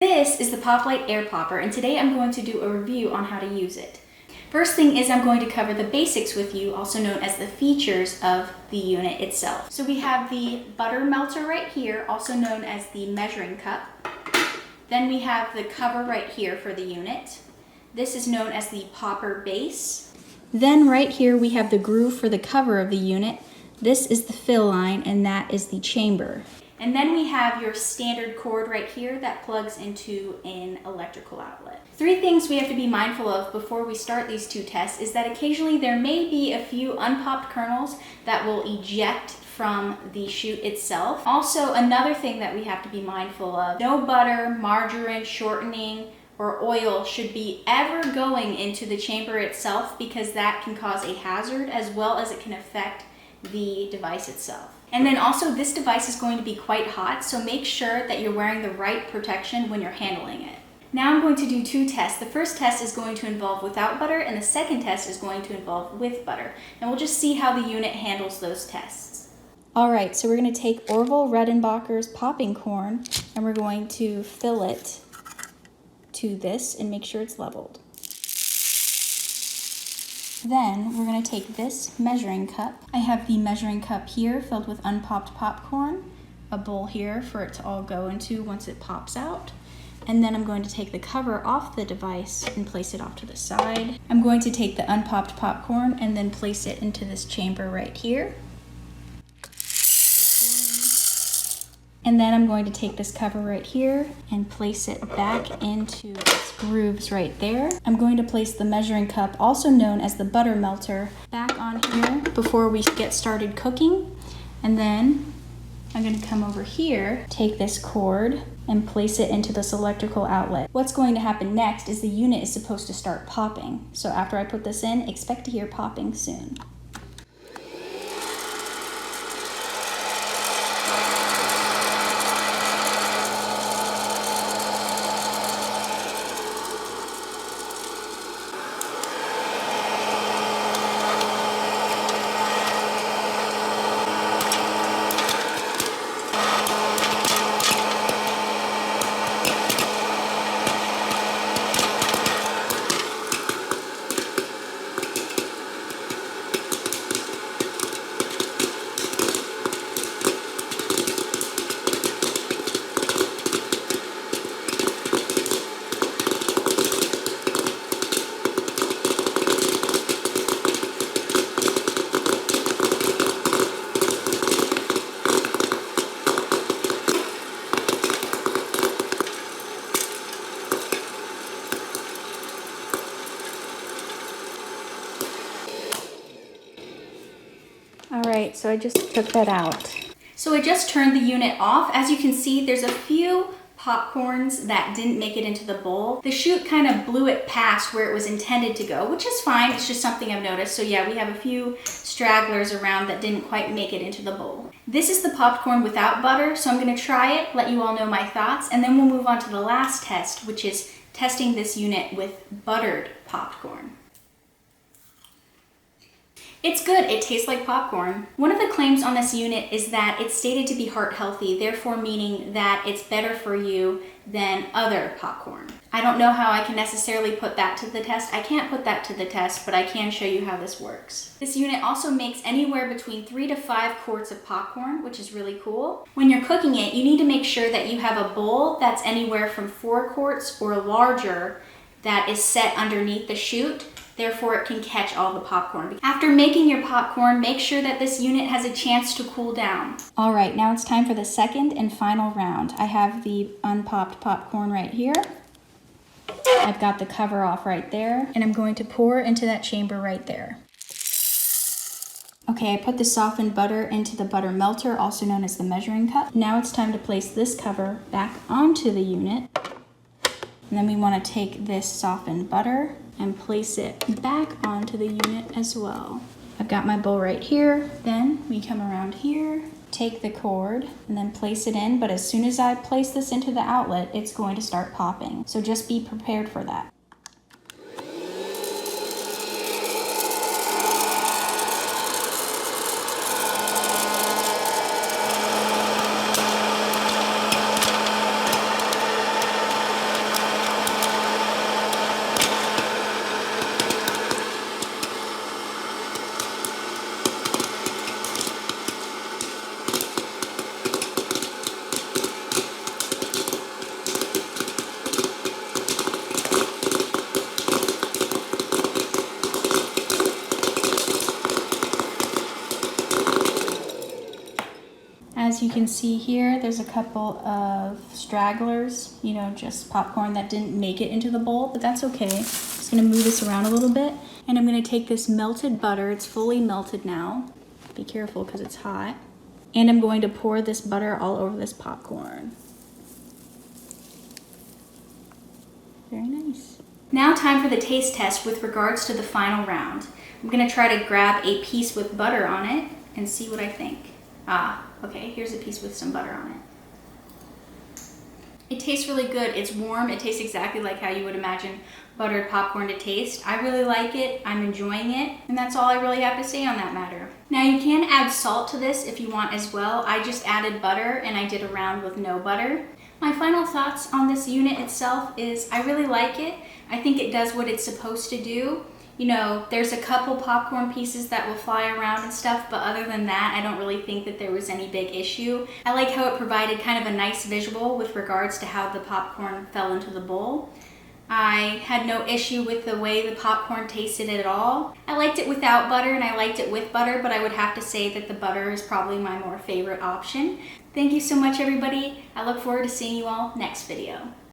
This is the Poplite Air Popper, and today I'm going to do a review on how to use it. First thing is I'm going to cover the basics with you, also known as the features of the unit itself. So we have the butter melter right here, also known as the measuring cup. Then we have the cover right here for the unit. This is known as the popper base. Then right here we have the groove for the cover of the unit. This is the fill line, and that is the chamber. And then we have your standard cord right here that plugs into an electrical outlet. Three things we have to be mindful of before we start these two tests is that occasionally there may be a few unpopped kernels that will eject from the chute itself. Also, another thing that we have to be mindful of, no butter, margarine, shortening, or oil should be ever going into the chamber itself, because that can cause a hazard as well as it can affect the device itself. And then also, this device is going to be quite hot, so make sure that you're wearing the right protection when you're handling it. Now I'm going to do two tests. The first test is going to involve without butter, and the second test is going to involve with butter. And we'll just see how the unit handles those tests. All right, so we're going to take Orville Redenbacher's popping corn, and we're going to fill it to this and make sure it's leveled. Then we're going to take this measuring cup. I have the measuring cup here filled with unpopped popcorn, a bowl here for it to all go into once it pops out. And then I'm going to take the cover off the device and place it off to the side. I'm going to take the unpopped popcorn and then place it into this chamber right here. And then I'm going to take this cover right here and place it back into its grooves right there. I'm going to place the measuring cup, also known as the butter melter, back on here before we get started cooking. And then I'm going to come over here, take this cord, and place it into this electrical outlet. What's going to happen next is the unit is supposed to start popping. So after I put this in, expect to hear popping soon. All right, so I just took that out. So I just turned the unit off. As you can see, there's a few popcorns that didn't make it into the bowl. The chute kind of blew it past where it was intended to go, which is fine. It's just something I've noticed. So yeah, we have a few stragglers around that didn't quite make it into the bowl. This is the popcorn without butter, so I'm gonna try it, let you all know my thoughts, and then we'll move on to the last test, which is testing this unit with buttered popcorn. It's good, it tastes like popcorn. One of the claims on this unit is that it's stated to be heart healthy, therefore meaning that it's better for you than other popcorn. I don't know how I can necessarily put that to the test. I can't put that to the test, but I can show you how this works. This unit also makes anywhere between 3 to 5 quarts of popcorn, which is really cool. When you're cooking it, you need to make sure that you have a bowl that's anywhere from 4 quarts or larger that is set underneath the chute. Therefore, it can catch all the popcorn. After making your popcorn, make sure that this unit has a chance to cool down. All right, now it's time for the second and final round. I have the unpopped popcorn right here. I've got the cover off right there, and I'm going to pour into that chamber right there. Okay, I put the softened butter into the butter melter, also known as the measuring cup. Now it's time to place this cover back onto the unit. And then we want to take this softened butter and place it back onto the unit as well. I've got my bowl right here. Then we come around here, take the cord, and then place it in. But as soon as I place this into the outlet, it's going to start popping. So just be prepared for that. you can see here, there's a couple of stragglers, you know, just popcorn that didn't make it into the bowl, but that's okay. I'm just gonna move this around a little bit, and I'm gonna take this melted butter, it's fully melted now. Be careful because it's hot. And I'm going to pour this butter all over this popcorn. Very nice. Now time for the taste test with regards to the final round. I'm gonna try to grab a piece with butter on it and see what I think. Okay, here's a piece with some butter on it. It tastes really good. It's warm. It tastes exactly like how you would imagine buttered popcorn to taste. I really like it. I'm enjoying it. And that's all I really have to say on that matter. Now you can add salt to this if you want as well. I just added butter and I did a round with no butter. My final thoughts on this unit itself is I really like it. I think it does what it's supposed to do. You know, there's a couple popcorn pieces that will fly around and stuff, but other than that, I don't really think that there was any big issue. I like how it provided kind of a nice visual with regards to how the popcorn fell into the bowl. I had no issue with the way the popcorn tasted at all. I liked it without butter and I liked it with butter, but I would have to say that the butter is probably my more favorite option. Thank you so much, everybody. I look forward to seeing you all next video.